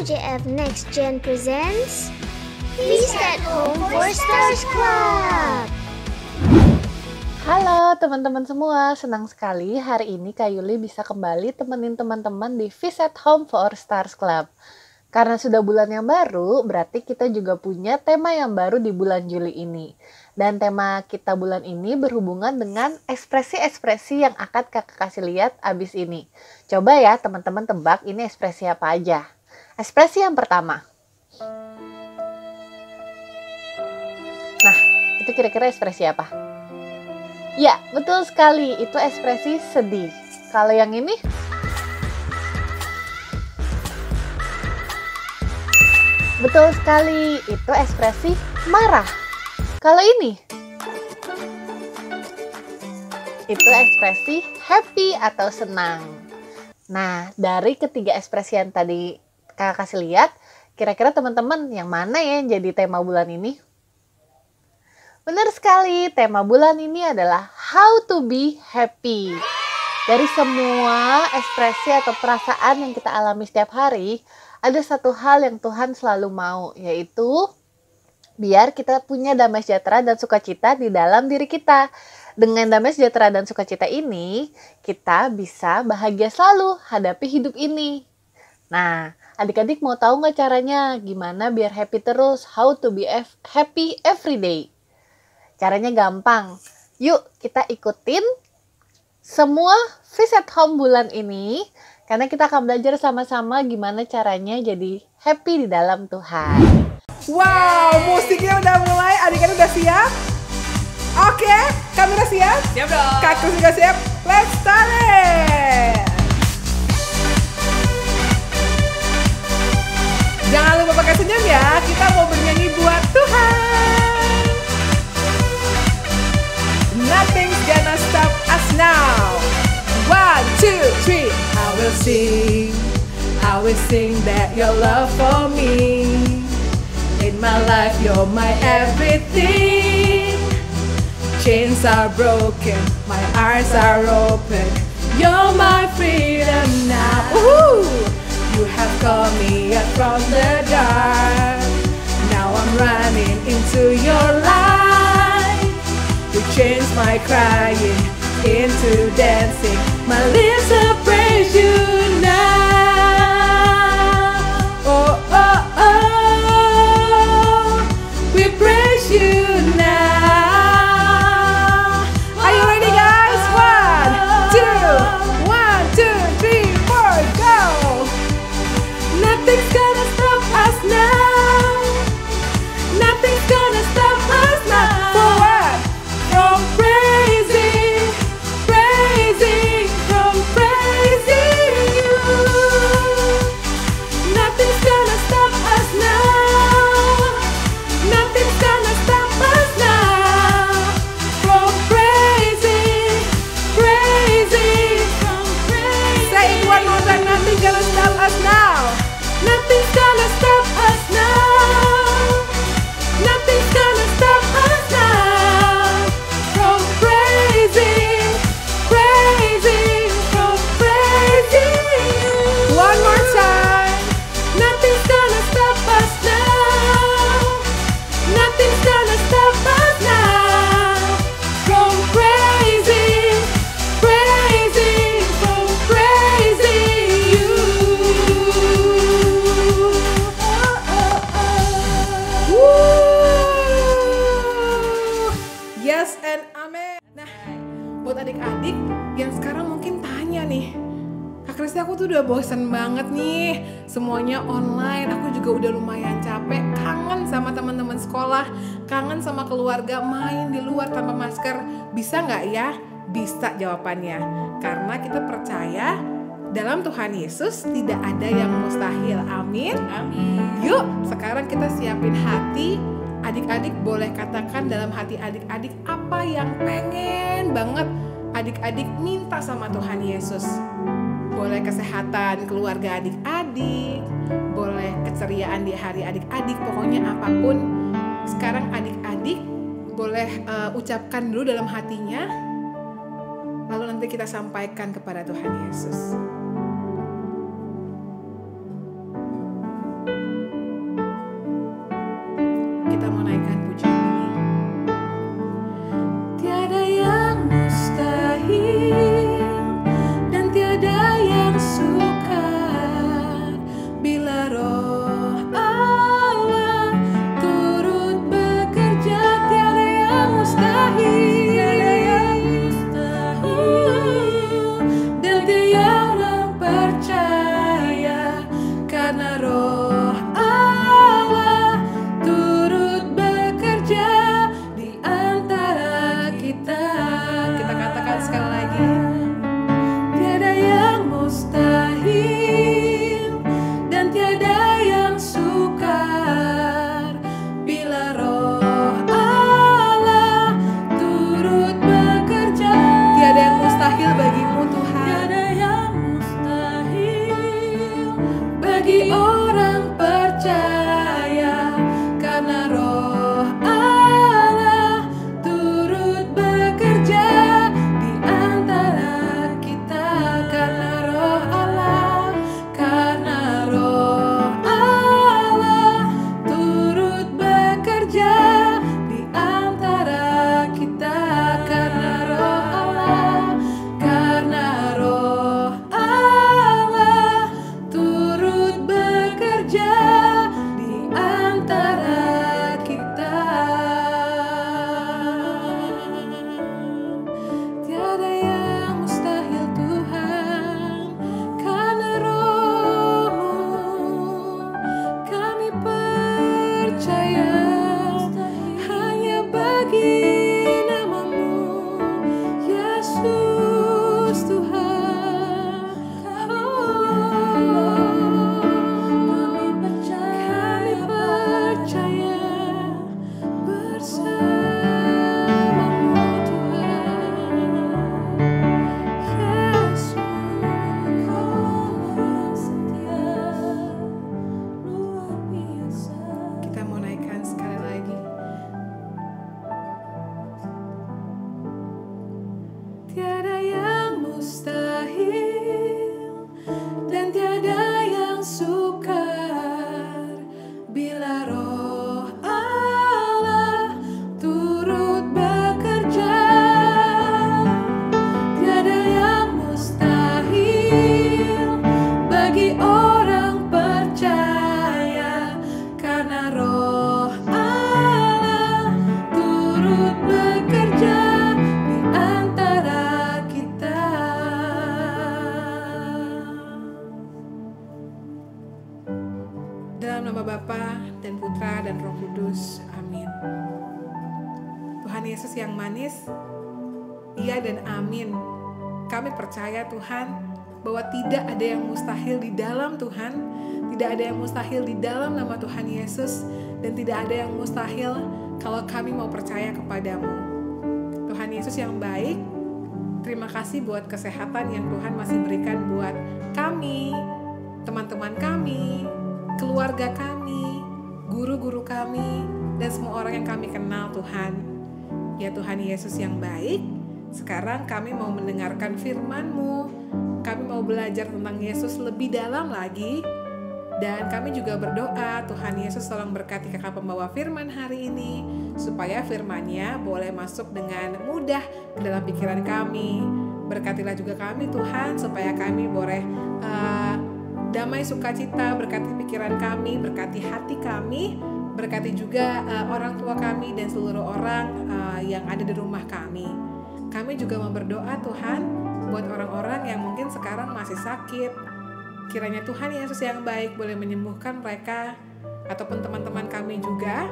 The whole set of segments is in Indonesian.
UJF Next Gen presents Feast at Home for Stars Club. Halo teman-teman semua, senang sekali hari ini Kak Yuli bisa kembali temenin teman-teman di Feast at Home for Stars Club. Karena sudah bulan yang baru, berarti kita juga punya tema yang baru di bulan Juli ini. Dan tema kita bulan ini berhubungan dengan ekspresi-ekspresi yang akan kakak kasih lihat abis ini. Coba ya teman-teman tebak ini ekspresi apa aja. Ekspresi yang pertama. Nah, itu kira-kira ekspresi apa? Ya, betul sekali. Itu ekspresi sedih. Kalau yang ini? Betul sekali. Itu ekspresi marah. Kalau ini? Itu ekspresi happy atau senang. Nah, dari ketiga ekspresi yang tadi kakak kasih lihat, kira-kira teman-teman yang mana ya yang jadi tema bulan ini? Benar sekali, tema bulan ini adalah How to be happy. Dari semua ekspresi atau perasaan yang kita alami setiap hari, ada satu hal yang Tuhan selalu mau, yaitu biar kita punya damai sejahtera dan sukacita di dalam diri kita. Dengan damai sejahtera dan sukacita ini, kita bisa bahagia selalu hadapi hidup ini. Nah, adik-adik mau tahu nggak caranya gimana biar happy terus? How to be happy every day? Caranya gampang. Yuk kita ikutin semua Feast at Home bulan ini. Karena kita akan belajar sama-sama gimana caranya jadi happy di dalam Tuhan. Wow, musiknya udah mulai. Adik-adik udah siap? Oke, kamera siap? Siap dong. Kakak juga siap? Let's start it! Jangan lupa pakai senyum ya. Kita mau bernyanyi buat Tuhan. Nothing's gonna stop us now. 1, 2, 3. I will sing that your love for me. In my life, you're my everything. Chains are broken, my eyes are open. You're my freedom now. Woohoo! You have called me out from the dark. Now I'm running into your light. You changed my crying into dancing. My lips will praise you now. Oh, oh, oh. We praise you now. Are you ready, guys? 1, 2, 3, 4, go! Nothing's gonna stop us now. Nothing's gonna stop us now. For what? From praising, from praising you. Nothing's gonna stop us now. Nothing's gonna stop us now. From praising, from praising. Say it one more time. Nothing's gonna stop us now. Nothing's gonna stop us now. Nothing's gonna stop us now. From praising, from praising you. One more time. Nothing's gonna stop us now. Nothing's gonna stop us now. From praising, from praising you. Woo! Yes and amen. Nah, buat adik-adik yang sekarang mungkin tanya nih, Kak Kristi, aku tuh udah bosen banget nih, semuanya online, aku juga udah lumayan capek, kangen sama teman-teman sekolah, kangen sama keluarga, main di luar tanpa masker, bisa nggak ya? Bisa jawabannya, karena kita percaya dalam Tuhan Yesus tidak ada yang mustahil, amin? Amin. Yuk, sekarang kita siapin hati. Adik-adik boleh katakan dalam hati adik-adik apa yang pengen banget adik-adik minta sama Tuhan Yesus. Boleh kesehatan keluarga adik-adik, boleh keceriaan di hari adik-adik, pokoknya apapun. Sekarang adik-adik boleh ucapkan dulu dalam hatinya, lalu nanti kita sampaikan kepada Tuhan Yesus. Dalam nama Bapa dan Putra dan Roh Kudus. Amin. Tuhan Yesus yang manis, iya dan amin. Kami percaya Tuhan bahwa tidak ada yang mustahil di dalam Tuhan, tidak ada yang mustahil di dalam nama Tuhan Yesus, dan tidak ada yang mustahil kalau kami mau percaya kepadamu. Tuhan Yesus yang baik, terima kasih buat kesehatan yang Tuhan masih berikan buat kami, teman-teman kami, keluarga kami, guru-guru kami, dan semua orang yang kami kenal Tuhan. Ya Tuhan Yesus yang baik, sekarang kami mau mendengarkan firman-Mu, kami mau belajar tentang Yesus lebih dalam lagi, dan kami juga berdoa Tuhan Yesus tolong berkati kakak pembawa firman hari ini, supaya firman-Nya boleh masuk dengan mudah ke dalam pikiran kami. Berkatilah juga kami Tuhan, supaya kami boleh damai sukacita, berkati pikiran kami, berkati hati kami, berkati juga orang tua kami dan seluruh orang yang ada di rumah kami. Kami juga mau berdoa Tuhan buat orang-orang yang mungkin sekarang masih sakit. Kiranya Tuhan Yesus yang baik boleh menyembuhkan mereka ataupun teman-teman kami juga,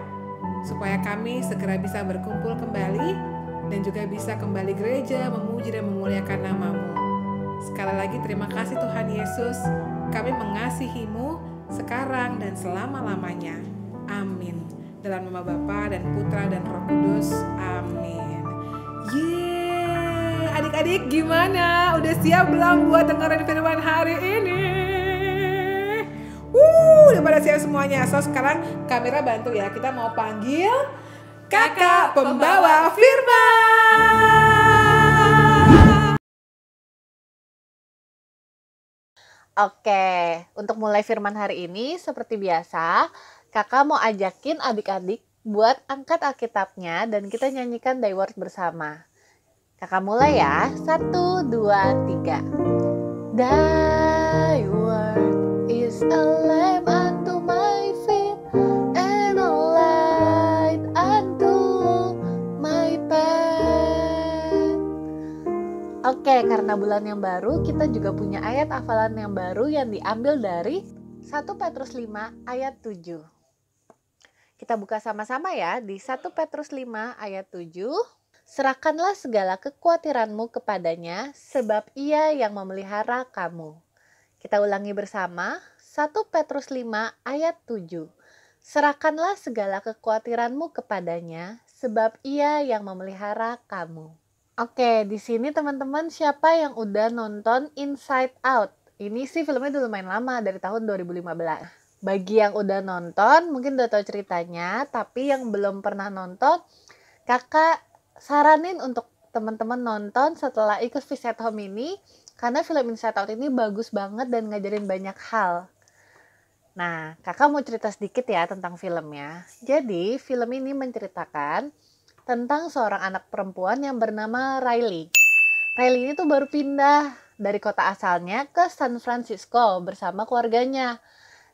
supaya kami segera bisa berkumpul kembali dan juga bisa kembali gereja memuji dan memuliakan nama-Mu. Sekali lagi terima kasih Tuhan Yesus, kami mengasihi-Mu sekarang dan selama-lamanya. Amin. Dalam nama Bapa dan Putra dan Roh Kudus. Amin. Yeay, adik-adik gimana? Udah siap belum buat dengerin firman hari ini? Udah pada siap semuanya. So sekarang kamera bantu ya. Kita mau panggil kakak pembawa firman. Oke, untuk mulai firman hari ini seperti biasa, kakak mau ajakin adik-adik buat angkat Alkitabnya dan kita nyanyikan Die Word bersama. Kakak mulai ya, 1, 2, 3. Thy word is a lamp unto my feet and a light unto my path. Oke, karena bulan yang baru, kita juga punya ayat hafalan yang baru yang diambil dari 1 Petrus 5 ayat 7. Kita buka sama-sama ya di 1 Petrus 5 ayat 7. Serahkanlah segala kekhawatiranmu kepadanya, sebab ia yang memelihara kamu. Kita ulangi bersama, 1 Petrus 5 ayat 7. Serahkanlah segala kekhawatiranmu kepadanya, sebab ia yang memelihara kamu. Oke, di sini teman-teman siapa yang udah nonton Inside Out? Ini sih filmnya udah lumayan lama, dari tahun 2015. Bagi yang udah nonton, mungkin udah tahu ceritanya, tapi yang belum pernah nonton, kakak saranin untuk teman-teman nonton setelah ikut Feast at Home ini, karena film Inside Out ini bagus banget dan ngajarin banyak hal. Nah, kakak mau cerita sedikit ya tentang filmnya. Jadi, film ini menceritakan tentang seorang anak perempuan yang bernama Riley. Riley ini tuh baru pindah dari kota asalnya ke San Francisco bersama keluarganya.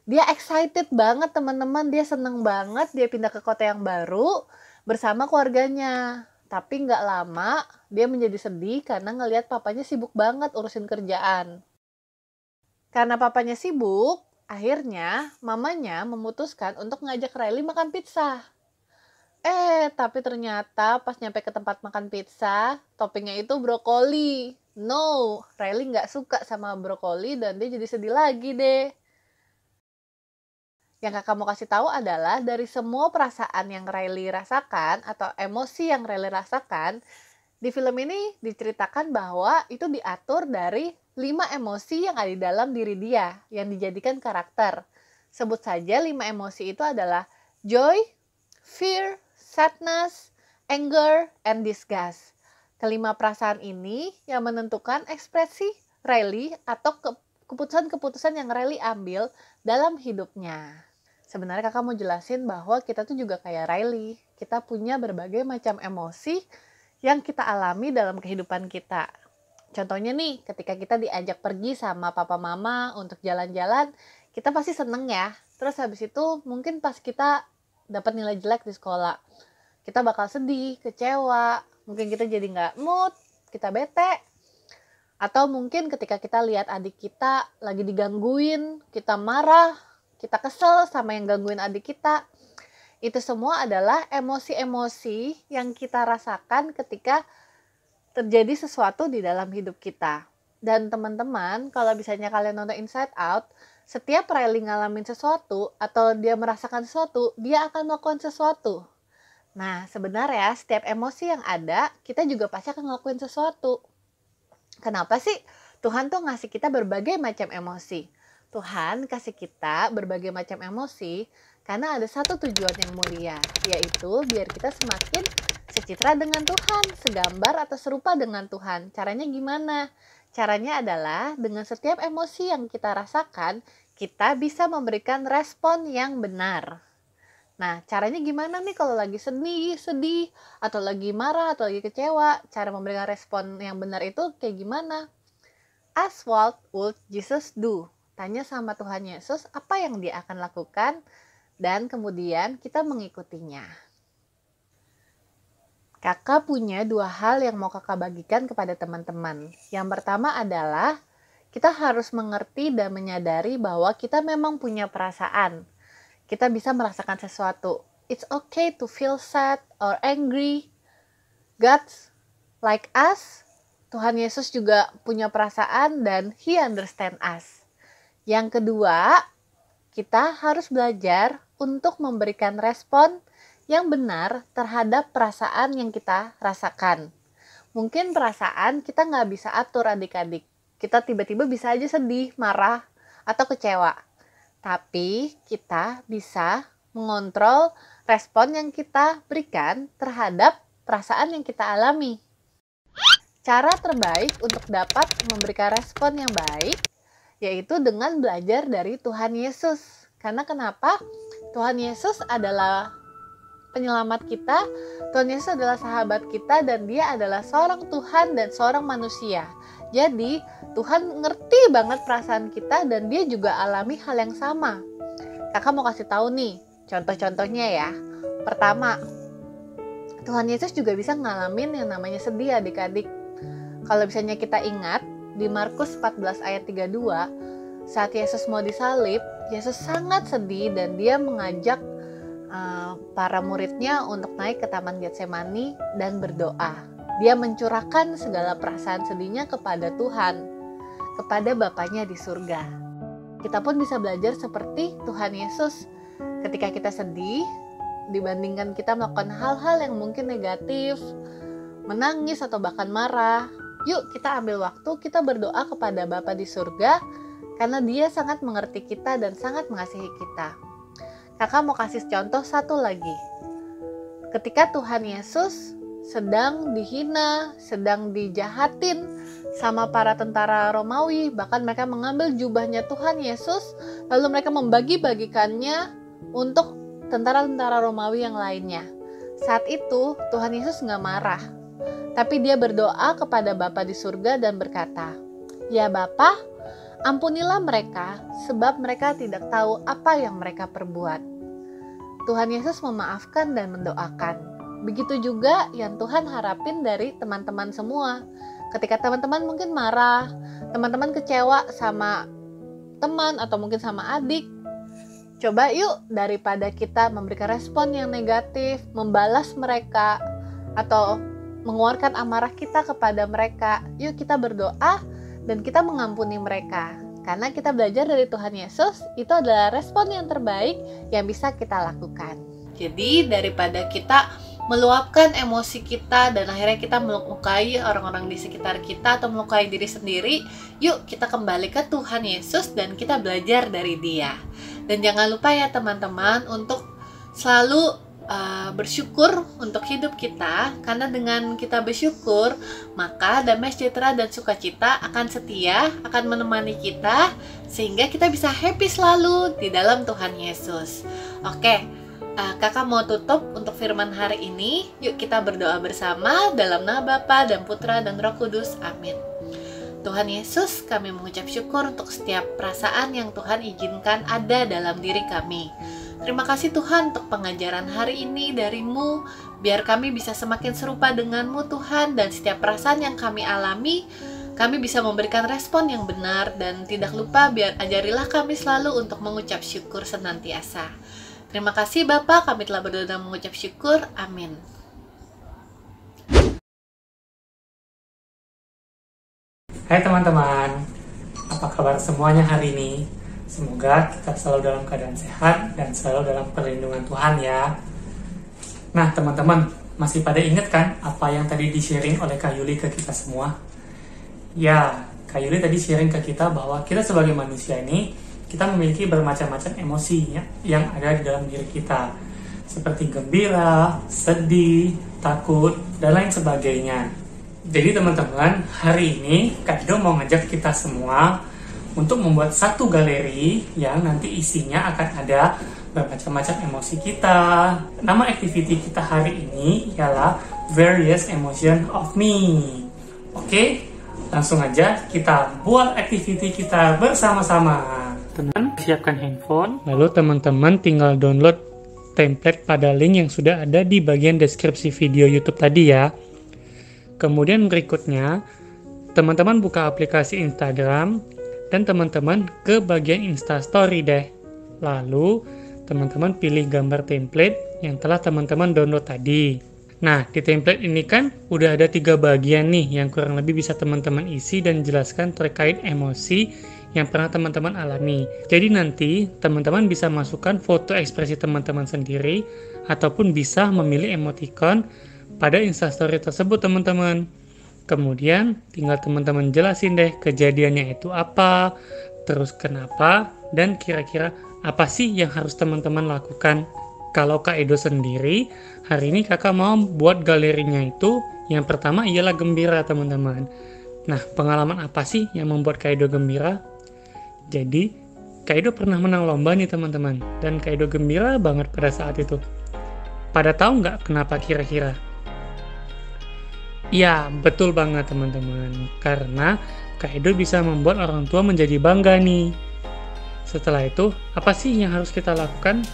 Dia excited banget teman-teman, dia seneng banget dia pindah ke kota yang baru bersama keluarganya. Tapi nggak lama dia menjadi sedih karena ngelihat papanya sibuk banget urusin kerjaan. Karena papanya sibuk, akhirnya mamanya memutuskan untuk ngajak Riley makan pizza. Tapi ternyata pas nyampe ke tempat makan pizza, toppingnya itu brokoli. No, Riley nggak suka sama brokoli dan dia jadi sedih lagi deh. Yang kakak mau kasih tahu adalah dari semua perasaan yang Riley rasakan atau emosi yang Riley rasakan, di film ini diceritakan bahwa itu diatur dari 5 emosi yang ada di dalam diri dia yang dijadikan karakter. Sebut saja 5 emosi itu adalah joy, fear, sadness, anger, and disgust. Kelima perasaan ini yang menentukan ekspresi Riley atau keputusan-keputusan yang Riley ambil dalam hidupnya. Sebenarnya kakak mau jelasin bahwa kita tuh juga kayak Riley. Kita punya berbagai macam emosi yang kita alami dalam kehidupan kita. Contohnya nih, ketika kita diajak pergi sama papa mama untuk jalan-jalan, kita pasti seneng ya. Terus habis itu mungkin pas kita dapat nilai jelek di sekolah, kita bakal sedih, kecewa, mungkin kita jadi nggak mood, kita bete. Atau mungkin ketika kita lihat adik kita lagi digangguin, kita marah, kita kesel sama yang gangguin adik kita. Itu semua adalah emosi-emosi yang kita rasakan ketika terjadi sesuatu di dalam hidup kita. Dan teman-teman, kalau misalnya kalian nonton Inside Out, setiap Riley ngalamin sesuatu atau dia merasakan sesuatu, dia akan melakukan sesuatu. Nah, sebenarnya setiap emosi yang ada, kita juga pasti akan ngelakuin sesuatu. Kenapa sih Tuhan tuh ngasih kita berbagai macam emosi? Tuhan kasih kita berbagai macam emosi karena ada satu tujuan yang mulia, yaitu biar kita semakin secitra dengan Tuhan, segambar atau serupa dengan Tuhan. Caranya gimana? Caranya adalah dengan setiap emosi yang kita rasakan, kita bisa memberikan respon yang benar. Nah, caranya gimana nih kalau lagi sedih, atau lagi marah, atau lagi kecewa? Cara memberikan respon yang benar itu kayak gimana? Ask what would Jesus do? Tanya sama Tuhan Yesus apa yang dia akan lakukan, dan kemudian kita mengikutinya. Kakak punya 2 hal yang mau kakak bagikan kepada teman-teman. Yang pertama adalah kita harus mengerti dan menyadari bahwa kita memang punya perasaan. Kita bisa merasakan sesuatu. It's okay to feel sad or angry. God, like us, Tuhan Yesus juga punya perasaan dan He understand us. Yang kedua, kita harus belajar untuk memberikan respon yang benar terhadap perasaan yang kita rasakan. Mungkin perasaan kita nggak bisa atur adik-adik. Kita tiba-tiba bisa aja sedih, marah, atau kecewa. Tapi kita bisa mengontrol respon yang kita berikan terhadap perasaan yang kita alami. Cara terbaik untuk dapat memberikan respon yang baik yaitu dengan belajar dari Tuhan Yesus. Karena kenapa? Tuhan Yesus adalah penyelamat kita, Tuhan Yesus adalah sahabat kita, dan dia adalah seorang Tuhan dan seorang manusia. Jadi Tuhan ngerti banget perasaan kita dan dia juga alami hal yang sama. Kakak mau kasih tahu nih contoh-contohnya ya. Pertama, Tuhan Yesus juga bisa ngalamin yang namanya sedih adik-adik. Kalau misalnya kita ingat di Markus 14 ayat 32, saat Yesus mau disalib, Yesus sangat sedih dan dia mengajak para muridnya untuk naik ke Taman Getsemani dan berdoa. Dia mencurahkan segala perasaan sedihnya kepada Tuhan, kepada Bapanya di surga. Kita pun bisa belajar seperti Tuhan Yesus. Ketika kita sedih, dibandingkan kita melakukan hal-hal yang mungkin negatif, menangis atau bahkan marah, yuk kita ambil waktu, kita berdoa kepada Bapa di surga, karena dia sangat mengerti kita dan sangat mengasihi kita. Kakak mau kasih contoh satu lagi. Ketika Tuhan Yesus sedang dihina, sedang dijahatin sama para tentara Romawi, bahkan mereka mengambil jubahnya Tuhan Yesus, lalu mereka membagi-bagikannya untuk tentara-tentara Romawi yang lainnya. Saat itu Tuhan Yesus nggak marah, tapi dia berdoa kepada Bapa di surga dan berkata, "Ya Bapa, ampunilah mereka, sebab mereka tidak tahu apa yang mereka perbuat." Tuhan Yesus memaafkan dan mendoakan. Begitu juga yang Tuhan harapin dari teman-teman semua. Ketika teman-teman mungkin marah, teman-teman kecewa sama teman atau mungkin sama adik, coba yuk daripada kita memberikan respon yang negatif, membalas mereka, atau mengeluarkan amarah kita kepada mereka, yuk kita berdoa dan kita mengampuni mereka. Karena kita belajar dari Tuhan Yesus, itu adalah respon yang terbaik yang bisa kita lakukan. Jadi daripada kita meluapkan emosi kita dan akhirnya kita melukai orang-orang di sekitar kita atau melukai diri sendiri, yuk kita kembali ke Tuhan Yesus dan kita belajar dari Dia. Dan jangan lupa ya teman-teman untuk selalu bersyukur untuk hidup kita, karena dengan kita bersyukur maka damai sejahtera dan sukacita akan setia, akan menemani kita sehingga kita bisa happy selalu di dalam Tuhan Yesus. Oke, kakak mau tutup untuk firman hari ini. Yuk kita berdoa bersama dalam nama Bapa dan Putra dan Roh Kudus. Amin. Tuhan Yesus, kami mengucap syukur untuk setiap perasaan yang Tuhan izinkan ada dalam diri kami. Terima kasih Tuhan untuk pengajaran hari ini dari-Mu, biar kami bisa semakin serupa dengan-Mu Tuhan, dan setiap perasaan yang kami alami, kami bisa memberikan respon yang benar, dan tidak lupa ajarilah kami selalu untuk mengucap syukur senantiasa. Terima kasih Bapa, kami telah berdoa dan mengucap syukur. Amin. Hai teman-teman, apa kabar semuanya hari ini? Semoga kita selalu dalam keadaan sehat dan selalu dalam perlindungan Tuhan ya. Nah teman-teman, masih pada ingat kan apa yang tadi di-sharing oleh Kak Yuli ke kita semua? Ya, Kak Yuli tadi sharing ke kita bahwa kita sebagai manusia ini, kita memiliki bermacam-macam emosi ya, yang ada di dalam diri kita. Seperti gembira, sedih, takut, dan lain sebagainya. Jadi teman-teman, hari ini Kak Edo mau ngajak kita semua untuk membuat satu galeri yang nanti isinya akan ada bermacam-macam emosi kita. Nama activity kita hari ini ialah Various Emotion of Me. Oke? Langsung aja kita buat activity kita bersama-sama. Teman, siapkan handphone. Lalu teman-teman tinggal download template pada link yang sudah ada di bagian deskripsi video YouTube tadi ya. Kemudian berikutnya, teman-teman buka aplikasi Instagram dan teman-teman ke bagian Instastory deh. Lalu, teman-teman pilih gambar template yang telah teman-teman download tadi. Nah, di template ini kan udah ada 3 bagian nih yang kurang lebih bisa teman-teman isi dan jelaskan terkait emosi yang pernah teman-teman alami. Jadi nanti teman-teman bisa masukkan foto ekspresi teman-teman sendiri ataupun bisa memilih emoticon pada Instastory tersebut teman-teman. Kemudian tinggal teman-teman jelasin deh kejadiannya itu apa, terus kenapa, dan kira-kira apa sih yang harus teman-teman lakukan. Kalau Kak Edo sendiri, hari ini kakak mau buat galerinya itu, yang pertama ialah gembira teman-teman. Nah, pengalaman apa sih yang membuat Kak Edo gembira? Jadi, Kak Edo pernah menang lomba nih teman-teman, dan Kak Edo gembira banget pada saat itu. Pada tahu nggak kenapa kira-kira? Ya, betul banget teman-teman, karena Kak Edo bisa membuat orang tua menjadi bangga nih. Setelah itu, apa sih yang harus kita lakukan?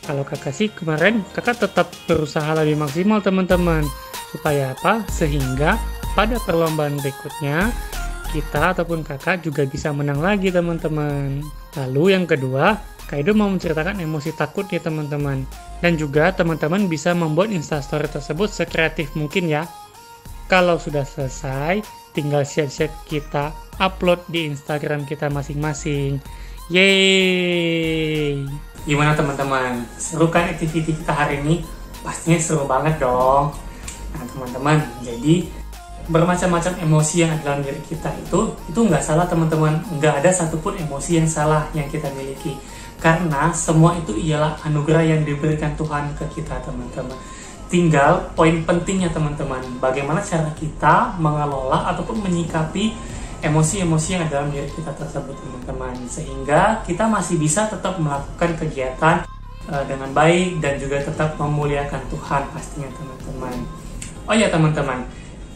Kalau kakak sih kemarin, kakak tetap berusaha lebih maksimal teman-teman. Supaya apa? Sehingga pada perlombaan berikutnya, kita ataupun kakak juga bisa menang lagi teman-teman. Lalu yang kedua, Kak Edo mau menceritakan emosi takut nih teman-teman. Dan juga teman-teman bisa membuat Instastory tersebut sekreatif mungkin ya. Kalau sudah selesai, tinggal siap-siap kita upload di Instagram kita masing-masing. Yeay! Gimana teman-teman? Seru kan activity kita hari ini? Pastinya seru banget dong. Nah teman-teman, jadi bermacam-macam emosi yang ada dalam diri kita itu nggak salah teman-teman. Nggak ada satupun emosi yang salah yang kita miliki. Karena semua itu ialah anugerah yang diberikan Tuhan ke kita teman-teman. Tinggal poin pentingnya teman-teman, bagaimana cara kita mengelola ataupun menyikapi emosi-emosi yang ada dalam diri kita tersebut teman-teman, sehingga kita masih bisa tetap melakukan kegiatan dengan baik dan juga tetap memuliakan Tuhan pastinya teman-teman. Oh ya teman-teman,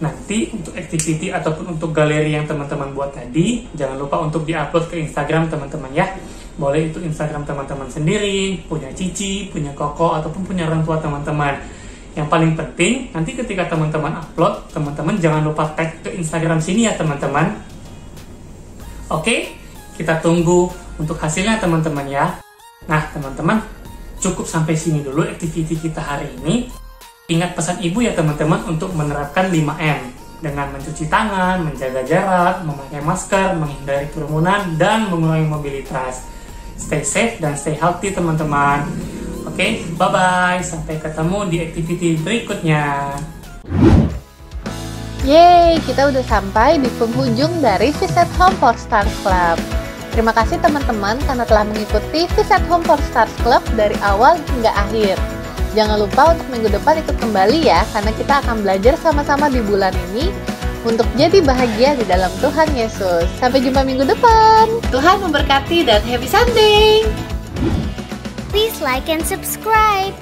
nanti untuk activity ataupun untuk galeri yang teman-teman buat tadi, jangan lupa untuk diupload ke Instagram teman-teman ya. Boleh itu Instagram teman-teman sendiri, punya Cici, punya Koko, ataupun punya orang tua teman-teman. Yang paling penting, nanti ketika teman-teman upload, teman-teman jangan lupa tag ke Instagram sini ya teman-teman. Oke, kita tunggu untuk hasilnya teman-teman ya. Nah teman-teman, cukup sampai sini dulu activity kita hari ini. Ingat pesan ibu ya teman-teman untuk menerapkan 5M. Dengan mencuci tangan, menjaga jarak, memakai masker, menghindari kerumunan, dan mengurangi mobilitas. Stay safe dan stay healthy teman-teman. Oke, bye-bye. Sampai ketemu di activity berikutnya. Yeay, kita udah sampai di penghujung dari Fish at Home for Stars Club. Terima kasih teman-teman karena telah mengikuti Fish at Home for Stars Club dari awal hingga akhir. Jangan lupa untuk minggu depan ikut kembali ya, karena kita akan belajar sama-sama di bulan ini untuk jadi bahagia di dalam Tuhan Yesus. Sampai jumpa minggu depan. Tuhan memberkati dan happy Sunday. Please like and subscribe.